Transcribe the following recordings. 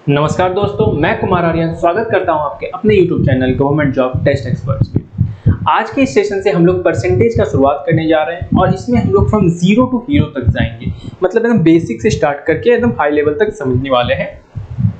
नमस्कार दोस्तों, मैं कुमार आर्यन स्वागत करता हूं आपके अपने YouTube channel government job test experts में। आज के इस सेशन से हम लोग परसेंटेज का शुरुआत करने जा रहे हैं और इसमें हम लोग फ्रॉम जीरो टू हीरो तक जाएंगे। मतलब एकदम बेसिक से स्टार्ट करके एकदम हाई लेवल तक समझने वाले हैं,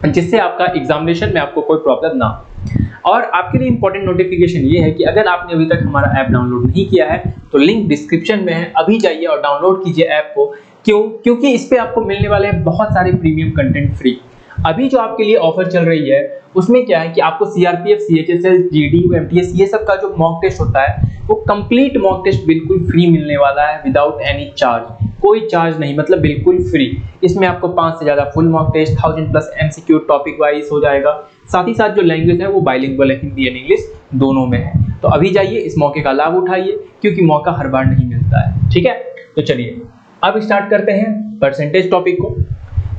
जिससे आपका एग्जामिनेशन में आपको कोई प्रॉब्लम ना हो। और आपके लिए इंपॉर्टेंट नोटिफिकेशन ये है कि अगर आपने अभी तक हमारा ऐप डाउनलोड नहीं किया है तो लिंक डिस्क्रिप्शन में है, अभी जाइए और डाउनलोड कीजिए ऐप को। क्योंकि इस पे आपको मिलने वाले हैं बहुत सारे प्रीमियम कंटेंट फ्री। अभी जो आपके लिए ऑफर चल रही है उसमें क्या है कि आपको सीआरपीएफ, सीएचएसएल, जीडी, एमटीएस ये सब का जो मॉक टेस्ट होता है वो कंप्लीट मॉक टेस्ट बिल्कुल फ्री मिलने वाला है, विदाउट एनी चार्ज। कोई चार्ज नहीं, मतलब बिल्कुल फ्री। इसमें आपको 5 से ज्यादा full mock test, 1000 plus MCQ topic wise हो जाएगा। साथ ही साथ जो लैंग्वेज है वो बाइलिंगुअल है, हिंदी एंड इंग्लिश दोनों में है। तो अभी जाइए, इस मौके का लाभ उठाइए, क्योंकि मौका हर बार नहीं मिलता है। ठीक है, तो चलिए अब स्टार्ट करते हैं परसेंटेज टॉपिक को।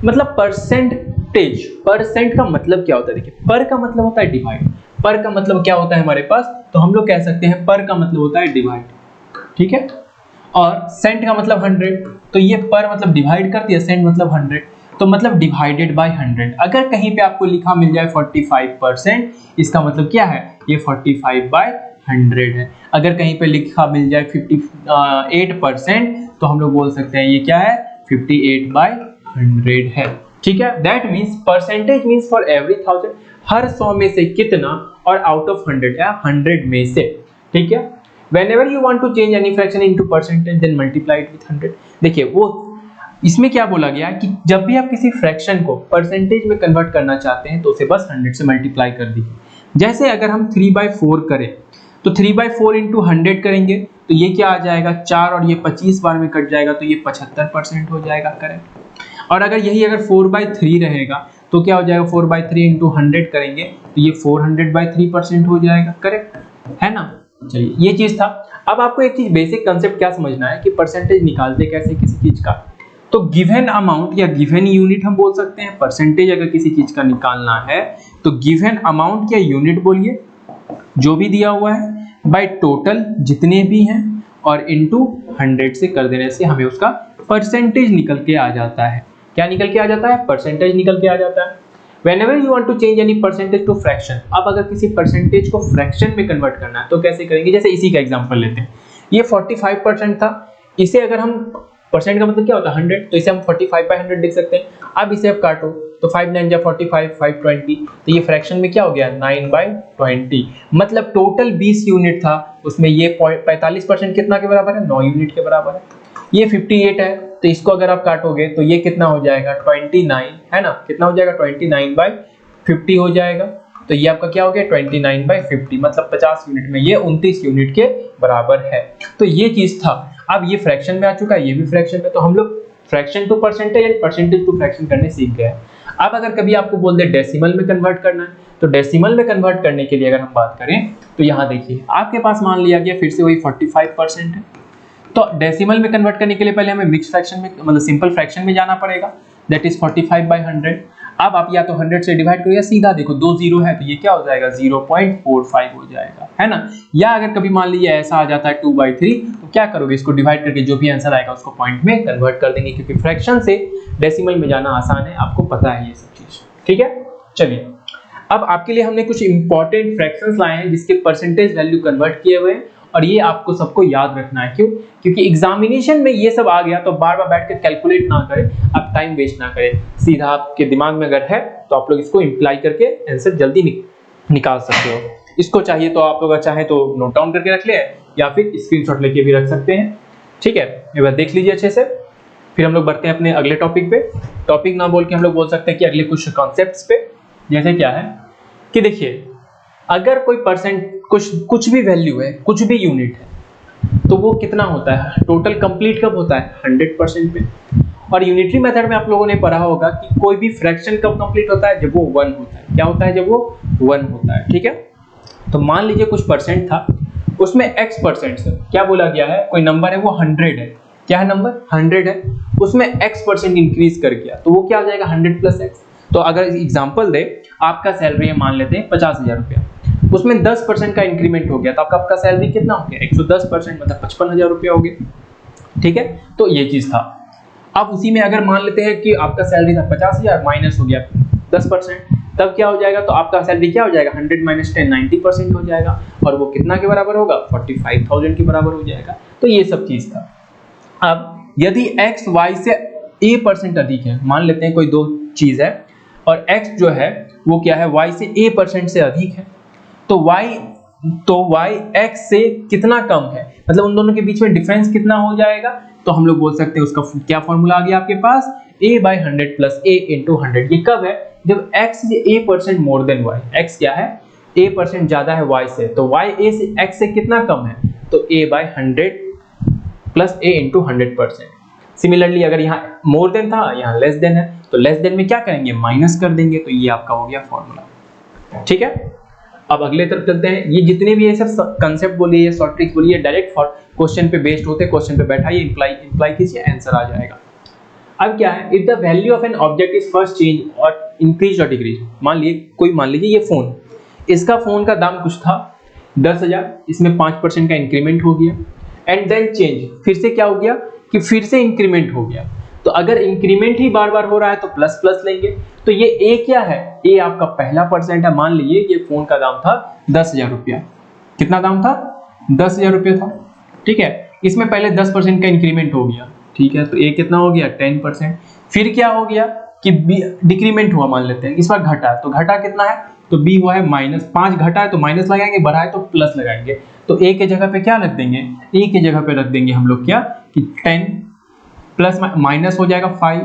मतलब परसेंट का मतलब क्या होता है? देखिए, पर का मतलब होता है डिवाइड। पर का मतलब क्या होता है हमारे पास? तो हम लोग कह सकते हैं पर का मतलब होता है डिवाइड। ठीक है, और सेंट का मतलब 100। तो ये पर मतलब डिवाइड करती है, सेंट मतलब 100, तो मतलब डिवाइडेड बाय 100। अगर कहीं पे आपको लिखा मिल जाए 45%, इसका मतलब क्या है? ये 45/100 है। अगर कहीं पे लिखा मिल जाए 58%, तो हम लोग बोल सकते हैं ये क्या है? 58/100 है। ठीक है, that means percentage means for every 1000, हर 100 में से कितना, और आउट ऑफ 100 या 100 में से। ठीक है, whenever you want to change any fraction into percentage then multiply it with 100। देखिए, वो इसमें क्या बोला गया है कि जब भी आप किसी फ्रैक्शन को परसेंटेज में कन्वर्ट करना चाहते हैं तो उसे बस 100 से मल्टीप्लाई कर दीजिए। जैसे अगर हम 3/4 करें तो 3/4 इंटू 100 करेंगे तो ये क्या आ जाएगा? 4, और ये 25 बार में कट जाएगा तो ये 75% हो जाएगा। करेक्ट। और अगर 4/3 रहेगा तो क्या हो जाएगा? 4/3 इंटू 100 करेंगे तो ये 400/3% हो जाएगा। करेक्ट है ना? चलिए, ये चीज था। अब आपको एक चीज बेसिक कंसेप्ट क्या समझना है कि परसेंटेज निकालते कैसे किसी चीज का। तो गिवन अमाउंट या गिवन यूनिट हम बोल सकते हैं। परसेंटेज अगर किसी चीज का निकालना है तो गिवन अमाउंट या यूनिट बोलिए, जो भी दिया हुआ है, बाय टोटल जितने भी हैं, और इनटू 100 से कर देने से हमें उसका परसेंटेज निकल के आ जाता है। क्या निकल के आ जाता है? परसेंटेज निकल के आ जाता है। Whenever you want to change any percentage to fraction, अब अगर किसी परसेंटेज को फ्रैक्शन में कन्वर्ट करना है तो कैसे करेंगे? जैसे इसी का एग्जांपल लेते हैं। ये 45% था, इसे अगर हम, परसेंट का मतलब क्या होता है? 100, तो इसे हम 45/100 लिख सकते हैं। अब इसे आप काटो तो 5 9 जा 45, 520, तो ये फ्रैक्शन में क्या हो गया? 9/20। मतलब टोटल 20 यूनिट था, उसमें ये 45% कितना के बराबर है? 9 यूनिट के बराबर है। ये 58 है, तो इसको अगर आप काटोगे तो ये कितना हो जाएगा? 29 है ना? कितना हो जाएगा? 29/50 हो जाएगा। तो ये आपका क्या हो गया? 29/50, मतलब 50 यूनिट में ये 29 यूनिट के बराबर है। तो ये चीज था। अब ये फ्रैक्शन में आ चुका है, ये भी फ्रैक्शन में, तो हम लोग fraction to percentage and percentage to fraction करने सीख गए। अब अगर कभी आपको बोल दे डेसिमल में कन्वर्ट करना है, तो डेसिमल में कन्वर्ट करने के लिए अगर हम बात करें तो यहाँ देखिए, आपके पास मान लिया गया फिर से वही 45% है। तो डेसिमल में कन्वर्ट करने के लिए पहले हमें मिक्स फ्रैक्शन में, मतलब सिंपल फ्रैक्शन में जाना पड़ेगा, दैट इज 45/100। अब आप या तो 100 से डिवाइड करो या सीधा देखो 2 जीरो है तो ये क्या हो जाएगा? 0.45 हो जाएगा, है ना? या अगर कभी मान लीजिए ऐसा आ जाता है 2/3, तो क्या करोगे? इसको डिवाइड करके जो भी आंसर आएगा उसको पॉइंट में कन्वर्ट कर देंगे, क्योंकि फ्रैक्शन से डेसिमल में जाना आसान है, आपको पता है ये सब चीज। ठीक है, चलिए अब आपके लिए हमने कुछ इंपॉर्टेंट फ्रैक्शंस लाए हैं जिसके परसेंटेज वैल्यू कन्वर्ट किए हुए हैं, और ये आपको सबको याद रखना है। क्यों? क्योंकि एग्जामिनेशन में ये सब आ गया तो बार बार बैठ कर कैलकुलेट ना करें, आप टाइम वेस्ट ना करें, सीधा आपके दिमाग में अगर है तो आप लोग इसको इम्प्लाई करके आंसर जल्दी निकाल सकते हो। इसको चाहिए तो आप लोग चाहे तो नोट डाउन करके रख ले, या फिर स्क्रीनशॉट लेके भी रख सकते हैं। ठीक है, एक बार देख लीजिए अच्छे से, फिर हम लोग बढ़ते हैं अपने अगले टॉपिक पे। टॉपिक ना बोल के हम लोग बोल सकते हैं कि अगले कुछ कॉन्सेप्ट्स पे। जैसे क्या है कि देखिए, अगर कोई परसेंट कुछ भी वैल्यू है, कुछ भी यूनिट है, तो वो कितना होता है? टोटल कंप्लीट कब होता है? 100% पे। और यूनिटरी मेथड में आप लोगों ने पढ़ा होगा कि कोई भी फ्रैक्शन कब कंप्लीट होता है? जब वो 1 होता है। क्या होता है? जब वो 1 होता है। ठीक है, तो मान लीजिए कुछ परसेंट था, उसमें x% से क्या बोला गया है? कोई नंबर है वो 100 है। क्या है नंबर? 100 है, उसमें x% इंक्रीज कर गया तो वो क्या हो जाएगा? 100 + x। तो अगर एग्जांपल दे, आपका सैलरी है मान लेते हैं 50,000 रुपया, उसमें 10% का इंक्रीमेंट हो गया तो आपका सैलरी कितना हो गया? 110%, मतलब 55,000 रुपया हो गया। ठीक है, तो ये चीज था। अब उसी में अगर मान लेते हैं कि आपका सैलरी था 50,000, माइनस हो गया 10%, तब क्या हो जाएगा, तो आपका सैलरी क्या हो जाएगा, 100 माइनस 10 90% हो जाएगा, और वो कितना के बराबर होगा, 45,000 के बराबर हो जाएगा। तो ये सब चीज था। अब यदि x y से a% अधिक है, मान लेते हैं कोई दो चीज है और x जो है वो क्या है, y से a% से अधिक है, तो y x से कितना कम है, मतलब उन दोनों के बीच में डिफरेंस कितना हो जाएगा, तो हम लोग बोल सकते हैं उसका क्या फॉर्मूला आ गया आपके पास, a/100 प्लस a इंटू 100। ये कब है, जब x is a% more than y, x क्या है, a% ज्यादा है y से, तो y a से x से कितना कम है, तो a/100 plus a into 100%। Similarly अगर यहाँ मोर देन था, यहाँ लेस देन है, तो लेस देन में क्या करेंगे, माइनस कर देंगे, तो ये आपका हो गया फॉर्मूला। ठीक है, अब अगले तरफ चलते हैं। ये जितने भी ये सब कंसेप्ट बोलिए या शॉर्ट ट्रिक्स बोलिए, डायरेक्ट फॉर क्वेश्चन पे बेस्ड होते हैं, क्वेश्चन पे बैठाइए, इंप्लाई कीजिए, आंसर आ जाएगा। अब क्या है, if the value of an object is first change और इंक्रीज और डिक्रीज, मान लीजिए ये फोन, इसका फोन का दाम कुछ था 10,000, इसमें 5% का इंक्रीमेंट हो गया, एंड देन चेंज, फिर से क्या हो गया कि फिर से इंक्रीमेंट हो गया। तो अगर इंक्रीमेंट ही बार बार हो रहा है तो प्लस प्लस लेंगे। तो ये ए क्या है, ए आपका पहला परसेंट है। मान लीजिए ये फोन का दाम था 10,000 रुपया, कितना दाम था, 10,000 रुपया था, ठीक है, इसमें पहले 10% का इंक्रीमेंट हो गया, ठीक है, तो ए कितना हो गया, 10%। फिर क्या हो गया कि डिक्रीमेंट हुआ, मान लेते हैं इस बार घटा, तो घटा कितना है, तो बी हुआ है -5, घटा है तो माइनस लगाएंगे, बढ़ा है तो प्लस लगाएंगे, तो ए के जगह पे क्या रख देंगे, ए के जगह पे रख देंगे हम लोग क्या कि 10 प्लस माइनस हो जाएगा 5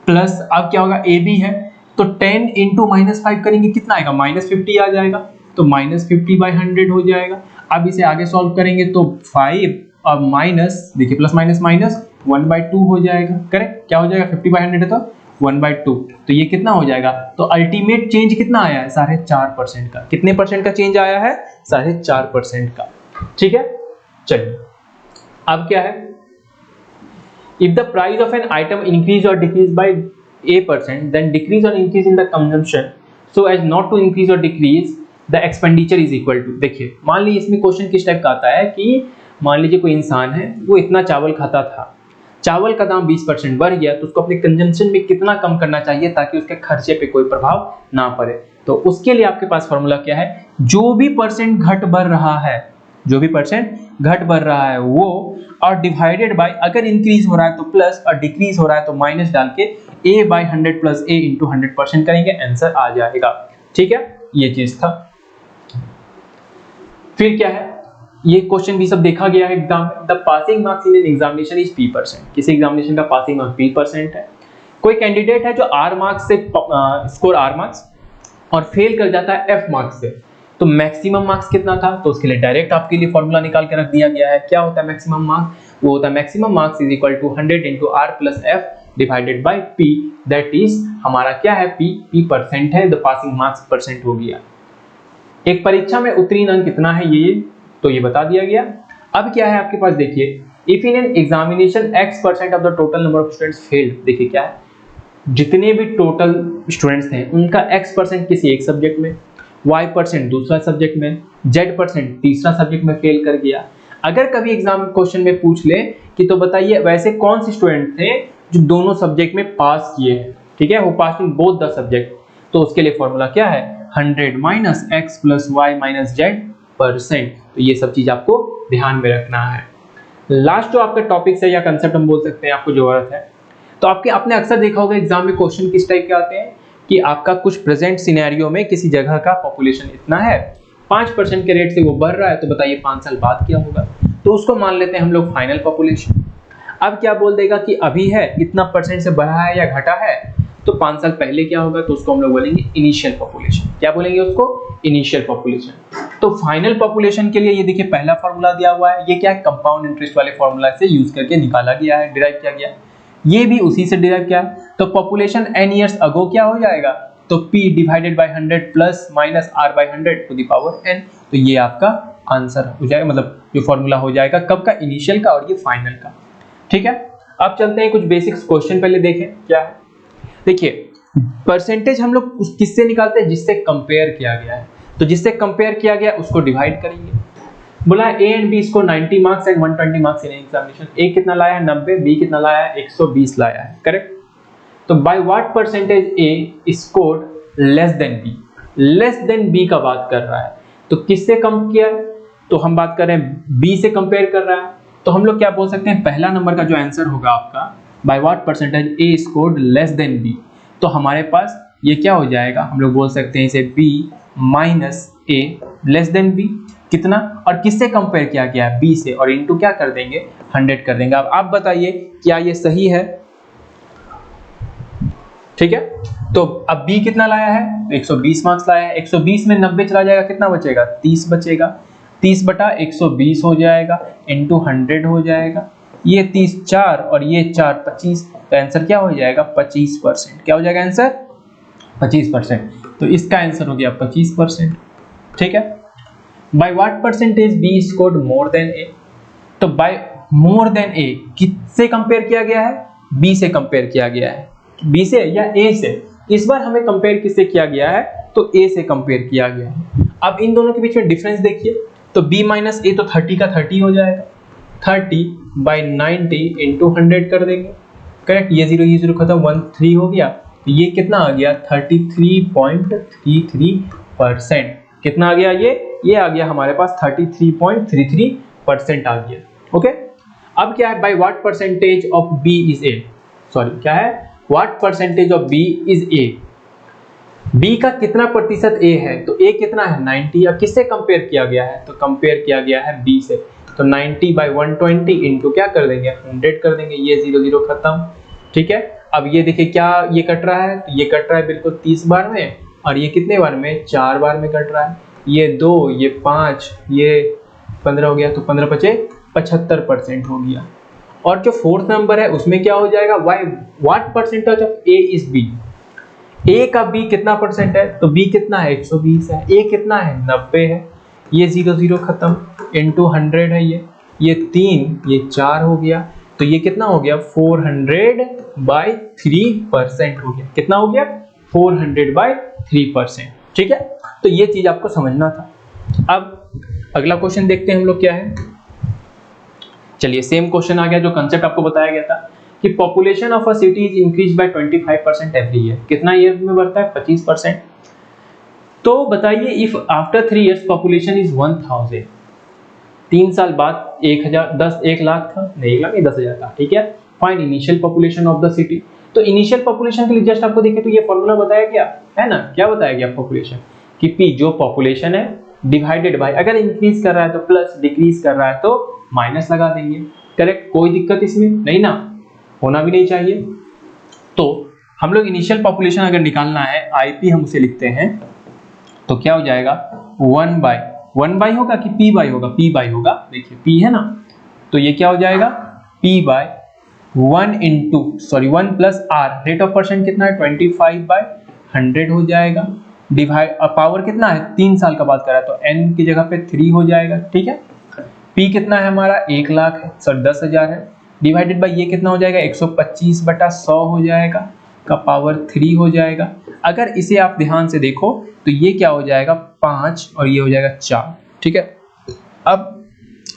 प्लस, अब क्या होगा ए बी है, तो 10 इंटू -5 करेंगे कितना आएगा, -50 आ जाएगा, तो -50/100 हो जाएगा। अब इसे आगे सॉल्व करेंगे तो 5 और माइनस, देखिए प्लस माइनस माइनस 1/2 हो जाएगा, करेक्ट, क्या हो जाएगा, 50/100 है तो 1/2, तो ये कितना हो जाएगा, तो अल्टीमेट चेंज कितना आया है, 4.5% का। कितने परसेंट का चेंज आया है, 4.5% का। ठीक है, चलिए अब क्या है, if the price of an item increase or decrease by a%, then decrease or increase in the consumption so as not to increase or decrease the expenditure is equal to। देखिए मान लीजिए इसमें क्वेश्चन किस type का आता है कि मान लीजिए कोई इंसान है, वो इतना चावल खाता था, चावल का दाम 20% बढ़ गया, तो उसको अपने कंजम्पशन में कितना कम करना चाहिए ताकि उसके खर्चे पे कोई प्रभाव ना पड़े। तो उसके लिए आपके पास फॉर्मूला क्या है, जो भी परसेंट घट बढ़ रहा है, जो भी परसेंट घट बढ़ रहा है वो, और डिवाइडेड बाय, अगर इंक्रीज हो रहा है तो प्लस और डिक्रीज हो रहा है तो माइनस डाल के a/100 प्लस a इंटू 100% करेंगे, आंसर आ जाएगा। ठीक है, ये चीज था। फिर क्या है, ये क्वेश्चन भी सब देखा गया है एग्जाम में। The passing marks in an examination is p%। किसी एग्जामिनेशन का पासिंग मार्क्स p% है। कोई कैंडिडेट है जो r मार्क्स से स्कोर r मार्क्स और फेल कर जाता है f मार्क्स से, तो मैक्सिमम मार्क्स कितना था, तो उसके लिए डायरेक्ट आपके लिए फॉर्मूला निकाल के रख दिया गया है। क्या होता है मैक्सिमम मार्क्स, वो होता है maximum marks is equal to 100 into R plus F divided by p, that is हमारा क्या है, p परसेंट है, द पासिंग मार्क्स परसेंट हो गया। एक परीक्षा में उत्तीर्ण अंक कितना है ये, तो ये बता दिया गया। अब क्या है आपके पास, देखिए if in an examination x% of the total number of students failed, देखिए क्या है, जितने भी टोटल स्टूडेंट्स थे उनका x% किसी एक सब्जेक्ट में, y% दूसरा सब्जेक्ट में, z% तीसरा सब्जेक्ट में फेल कर गया। अगर कभी एग्जाम क्वेश्चन में पूछ ले कि तो बताइए वैसे कौन से स्टूडेंट थे जो दोनों सब्जेक्ट में पास किए हैं, ठीक है, वो पास इन बोथ द सब्जेक्ट, तो उसके लिए फॉर्मूला क्या है, 100 minus x plus y minus z%। तो ये सब चीज आपको ध्यान में रखना है। लास्ट जो आपका टॉपिक है या कंसेप्ट हम बोल सकते हैं आपको जरूरत है, तो आपने अक्सर देखा होगा एग्जाम में क्वेश्चन किस टाइप के आते हैं कि आपका कुछ प्रेजेंट सिनेरियो में किसी जगह का पॉपुलेशन इतना है, 5% के रेट से वो बढ़ रहा है, तो बताइए 5 साल बाद क्या होगा, तो उसको मान लेते हैं हम लोग फाइनल पॉपुलेशन। अब क्या बोल देगा कि अभी है इतना परसेंट से बढ़ा है या घटा है, तो 5 साल पहले क्या होगा, तो उसको हम लोग बोलेंगे इनिशियल पॉपुलेशन। क्या बोलेंगे उसको, इनिशियल पॉपुलेशन। तो फाइनल पॉपुलेशन के लिए ये देखिए पहला फॉर्मूला दिया हुआ है, ये क्या है, कंपाउंड इंटरेस्ट वाले फॉर्मूला से यूज करके निकाला गया है, डिराइव किया गया, ये भी उसी से डिराइव किया। तो पॉपुलेशन n ईयर्स अगो क्या हो जाएगा, तो p divided by 100 plus minus r by 100 to the power n, तो ये आपका आंसर हो जाएगा, मतलब जो फॉर्मूला हो जाएगा कब का, इनिशियल का और ये फाइनल का। ठीक है, अब चलते हैं कुछ बेसिक्स क्वेश्चन पहले देखें क्या है। देखिए परसेंटेज हम लोग किससे निकालते हैं, जिससे कंपेयर किया गया है, तो जिससे कंपेयर किया गया उसको डिवाइड करेंगे। बोला A and B score 90 marks and 120 marks in examination. A कितना लाया है, 90, बी कितना लाया है, 120 लाया है, करेक्ट। तो by what percentage A scored less than B, less than B का बात कर रहा है, तो किससे कम किया है, तो हम बात कर रहे हैं बी से कंपेयर कर रहा है, तो हम लोग क्या बोल सकते हैं, पहला नंबर का जो आंसर होगा आपका by what percentage A scored less than B, तो हमारे पास ये क्या हो जाएगा, हम लोग बोल सकते हैं इसे बी माइनस ए लेस देन बी, कितना, और किससे कंपेयर किया गया है, बी से, और इनटू क्या कर देंगे 100 कर देंगे। अब आप बताइए क्या ये सही है, ठीक है। तो अब बी कितना लाया है, तो 120 मार्क्स लाया है, 120 में 90 चला जाएगा, कितना बचेगा, 30 बचेगा, 30 बटा 120 हो जाएगा, इंटू 100 हो जाएगा, ये 30 4 और ये 4 25, तो आंसर क्या हो जाएगा 25%, क्या हो जाएगा आंसर 25%, तो इसका आंसर हो गया 25%, ठीक है। By what percentage B scored more than A, तो बाय मोर देन ए किससे कंपेयर किया गया है, बी से कंपेयर किया गया है, बी से या ए से, इस बार हमें कंपेयर किससे किया गया है, तो ए से कंपेयर किया गया है। अब इन दोनों के बीच में डिफरेंस देखिए, तो b माइनस ए तो 30 का 30 हो जाएगा, 30 बाई 90 इंटू 100 कर देंगे, करेक्ट, ये 0 खत्म, 1 3 हो गया, तो ये कितना आ गया 33.33%, कितना आ गया, ये आ गया हमारे पास 33.33% आ गया, ओके। अब क्या है, by what percentage of B is A, sorry क्या है, what percentage of B is A, B का कितना प्रतिशत ए है, तो ए कितना है 90, अब किससे कंपेयर किया गया है, तो कंपेयर किया गया है बी से, तो 90 बाई 120 इंटू क्या कर देंगे 100 कर देंगे, ये 0 खत्म, ठीक है। अब ये देखिए क्या ये कट रहा है, तो ये कट रहा है बिल्कुल 30 बार में, और ये कितने बार में 4 बार में कट रहा है, ये 2 ये 5 ये 15 हो गया, तो 15 बचे 75% हो गया। और जो फोर्थ नंबर है उसमें क्या हो जाएगा, why what percentage of A is B, A का बी कितना परसेंट है, तो बी कितना है 120 है, ए कितना है 90 है, ये 0 खत्म, इंटू 100 है, ये 3 ये 4 हो गया, तो ये कितना हो गया 400/3% हो गया, कितना हो गया 400/3%, ठीक है। तो ये चीज आपको समझना था। अब अगला क्वेश्चन देखते हैं हम लोग क्या है, चलिए सेम क्वेश्चन आ गया, जो कंसेप्ट आपको बताया गया था कि population of a city is increase by 25% every year, कितना ईयर में बढ़ता है 25%, तो बताइए if after 3 years population is 1000, 3 साल बाद 1 लाख था, नहीं 1 लाख नहीं 10,000 था, ठीक है। Find initial population of the city, तो इनिशियल पॉपुलेशन के लिए जस्ट आपको देखें तो ये फॉर्मूला बताया गया है ना, क्या बताया गया पॉपुलेशन कि पी जो पॉपुलेशन है डिवाइडेड बाय, अगर इंक्रीज कर रहा है तो प्लस, डिक्रीज कर रहा है तो माइनस लगा देंगे, करेक्ट, कोई दिक्कत इसमें नहीं ना, होना भी नहीं चाहिए। तो हम लोग इनिशियल पॉपुलेशन अगर निकालना है, आईपी हम उसे लिखते हैं, तो क्या हो जाएगा 1 बाई होगा कि पी बाई होगा, पी बाई होगा, देखिए पी है ना, तो ये क्या हो जाएगा P by 1 plus R, rate of percent कितना है 25/100 हो जाएगा, डिवाइड पावर कितना है 3 साल का बात कर रहा है, तो n की जगह पे 3 हो जाएगा, ठीक है। P कितना है हमारा 1 लाख है, सॉरी 10,000 है, डिवाइडेड बाय ये कितना हो जाएगा 125/100 हो जाएगा, का पावर 3 हो जाएगा। अगर इसे आप ध्यान से देखो तो ये क्या हो जाएगा 5 और ये हो जाएगा 4, ठीक है। अब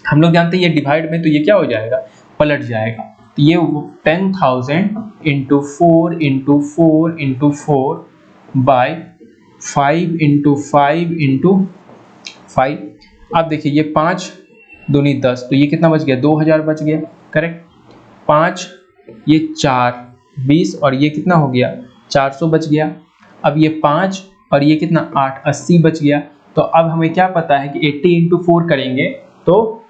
हम लोग जानते हैं ये डिवाइड में, तो ये क्या हो जाएगा पलट जाएगा, तो ये 10,000 into 4 into 4 into 4 by 5 into 5 into 5। अब देखिए ये 5 दूनी 10, तो ये कितना बच गया 2000 बच गया, करेक्ट। 5 ये 4 20 और ये कितना हो गया 400 बच गया। अब ये 5 और ये कितना 8 80 बच गया। तो अब हमें क्या पता है कि 80 इंटू 4 करेंगे तो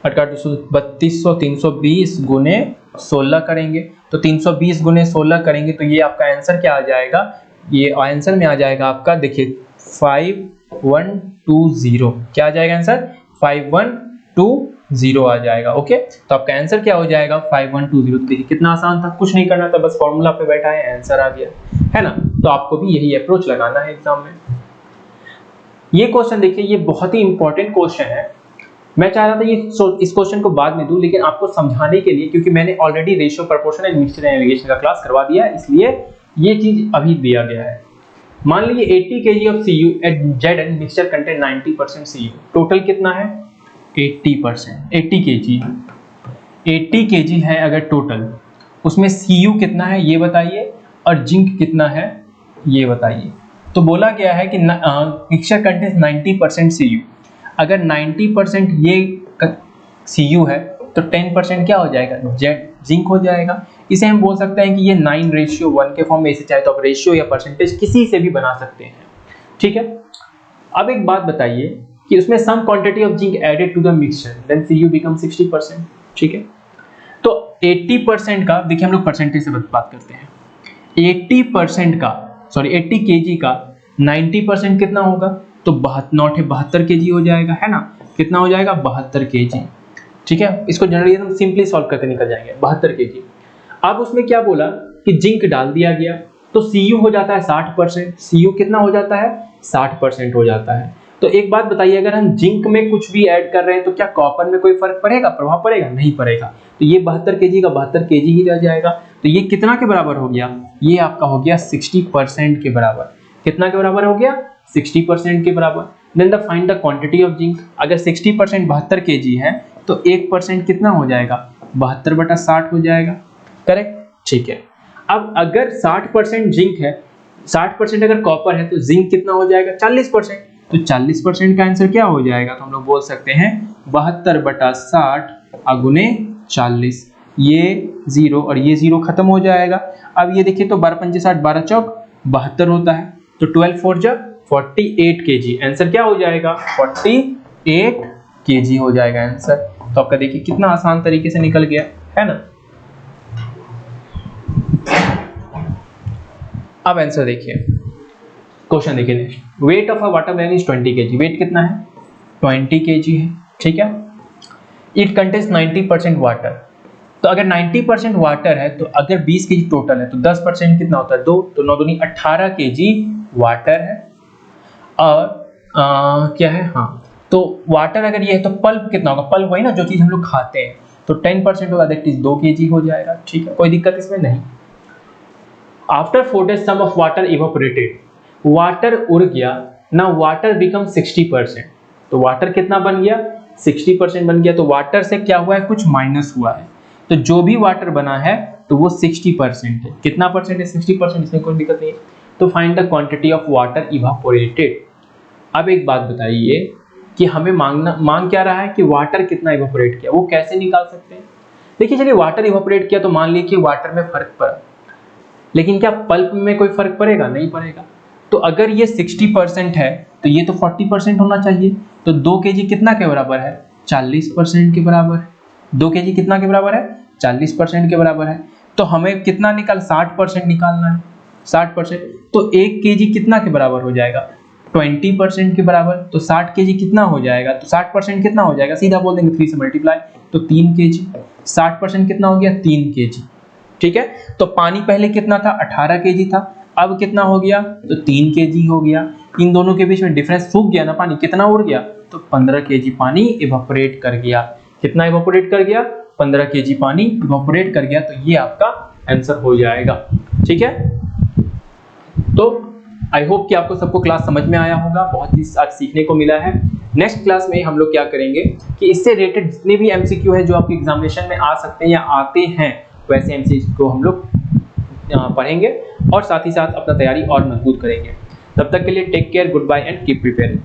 3200 320 गुने 16 करेंगे, तो 320 गुने 16 करेंगे तो ये आपका आंसर क्या आ जाएगा, ये आंसर में आ जाएगा आपका, देखिए 5120, क्या आ जाएगा आंसर 5120 आ जाएगा। ओके, तो आपका आंसर क्या हो जाएगा 5120। तो देखिए कितना आसान था, कुछ नहीं करना था, बस फॉर्मूला पे बैठा है आंसर आ गया, है ना। तो आपको भी यही अप्रोच लगाना है एग्जाम में। ये क्वेश्चन देखिए, ये बहुत ही इंपॉर्टेंट क्वेश्चन है। मैं चाह रहा था ये इस क्वेश्चन को बाद में दूं, लेकिन आपको समझाने के लिए, क्योंकि मैंने already ratio, proportion and mixture aggregation का क्लास करवा दिया है, इसलिए ये चीज अभी दिया गया है। मान लीजिए 80 kg of Cu at Zn mixture contain 90% Cu, total कितना है 80%, 80 kg है अगर टोटल, उसमें Cu कितना है ये बताइए, और जिंक कितना है ये बताइए। तो बोला गया है कि मिक्सचर कंटेन्स 90% Cu। अगर 90% ये Cu है तो 10% क्या हो जाएगा, जिंक हो जाएगा। इसे हम बोल सकते हैं कि ये 9:1 के फॉर्म में, इसे चाहे तो आप रेशियो या परसेंटेज किसी से भी बना सकते हैं, ठीक है। अब एक बात बताइए कि उसमें some quantity of zinc added to the mixture then Cu become 60%, ठीक है। तो 80% का, देखिए हम लोग परसेंटेज से बात करते हैं, 80% का, सॉरी 80 kg का 90% कितना होगा, तो 72 kg हो जाएगा, है ना। कितना हो जाएगा, 72 kg, ठीक है। इसको जनरली हम सिंपली सॉल्व करके निकल जाएंगे, 72 kg। अब उसमें क्या बोला कि जिंक डाल दिया गया तो Cu हो जाता है 60%। Cu कितना हो जाता है, 60% हो जाता है। तो एक बात बताइए, अगर हम जिंक में कुछ भी ऐड कर रहे हैं तो क्या कॉपर में कोई फर्क पड़ेगा, प्रभाव पड़ेगा, नहीं पड़ेगा। तो ये 72 kg का 72 kg ही रह जाएगा। तो ये कितना के बराबर हो गया, ये आपका हो गया 60% के बराबर। कितना के बराबर हो गया, 60% के बराबर। Then the find the quantity of zinc. अगर 60% 72 kg है तो 1% कितना हो जाएगा, 72/60 हो जाएगा, करेक्ट, ठीक है। अब अगर 60% जिंक है, 60% अगर कॉपर है तो जिंक कितना हो जाएगा, 40%। तो 40% का आंसर क्या हो जाएगा, तो हम लोग बोल सकते हैं 72/60 × 40। ये 0 और ये 0 खत्म हो जाएगा। अब ये देखिए तो 12×5 = 12, 72 होता है। तो 12×4 = 48 kg। आंसर क्या हो जाएगा, 48 kg हो जाएगा आंसर। तो आपका देखिए कितना आसान तरीके से निकल गया, है ना। अब आंसर देखिए, क्वेश्चन देखिए next. Weight of a watermelon is 20 kg। Weight कितना है, 20 kg है, ठीक है। It contains 90% water. तो अगर 90% वाटर है तो अगर 20 kg टोटल है तो 10% कितना होता है, 2। तो 9 दूनी 18 kg वाटर है। और क्या है, हाँ, तो वाटर अगर ये है तो पल्प कितना होगा, पल्प वही ना जो चीज हम लोग खाते हैं, तो 10% होगा, दैट इज 2 kg हो जाएगा, ठीक है, कोई दिक्कत इसमें नहीं। After 4 days some of water evaporated. Water उड़ गया ना, वाटर बिकम 60%। तो वाटर कितना बन गया, 60% बन गया। तो वाटर से क्या हुआ है, कुछ माइनस हुआ है। तो जो भी वाटर बना है तो वो 60% है। कितना परसेंट है, 60%, इसमें कोई दिक्कत नहीं है। तो find the quantity of water evaporated. अब एक बात बताइए कि हमें मांग क्या रहा है कि वाटर कितना इवेपोरेट किया, वो कैसे निकाल सकते हैं। देखिए चलिए, वाटर इवेपोरेट किया तो मान लीजिए कि वाटर में फर्क पड़ा, लेकिन क्या पल्प में कोई फर्क पड़ेगा, नहीं पड़ेगा। तो अगर ये 60% है तो ये तो 40% होना चाहिए। तो 2 kg कितना के बराबर है, 40% के बराबर है। 2 kg कितना के बराबर है, 40% के बराबर है। तो हमें कितना 60% निकालना है, 60%। तो 1 kg कितना के बराबर हो जाएगा, 20% के बराबर। तो 60 kg कितना हो जाएगा, तो 60% कितना हो जाएगा, सीधा बोल देंगे 3 से मल्टीप्लाई, तो 3 kg। 60% कितना हो गया, 3 kg, ठीक है। तो पानी पहले कितना था, 18 kg था, अब कितना हो गया, तो 3 kg हो गया। इन दोनों के बीच में डिफरेंस सूख गया ना, पानी कितना उड़ गया, तो 15 kg पानी इवेपोरेट कर गया। कितना इवेपोरेट कर गया, 15 kg पानी इवेपोरेट कर गया। तो ये आपका आंसर हो जाएगा, ठीक है। तो आई होप कि आपको सबको क्लास समझ में आया होगा, बहुत चीज आज सीखने को मिला है। नेक्स्ट क्लास में हम लोग क्या करेंगे कि इससे रिलेटेड जितने भी एमसीक्यू है जो आपके एग्जामिनेशन में आ सकते हैं या आते हैं, वैसे एमसीक्यू को हम लोग पढ़ेंगे और साथ ही साथ अपना तैयारी और मजबूत करेंगे। तब तक के लिए take care, goodbye and keep preparing.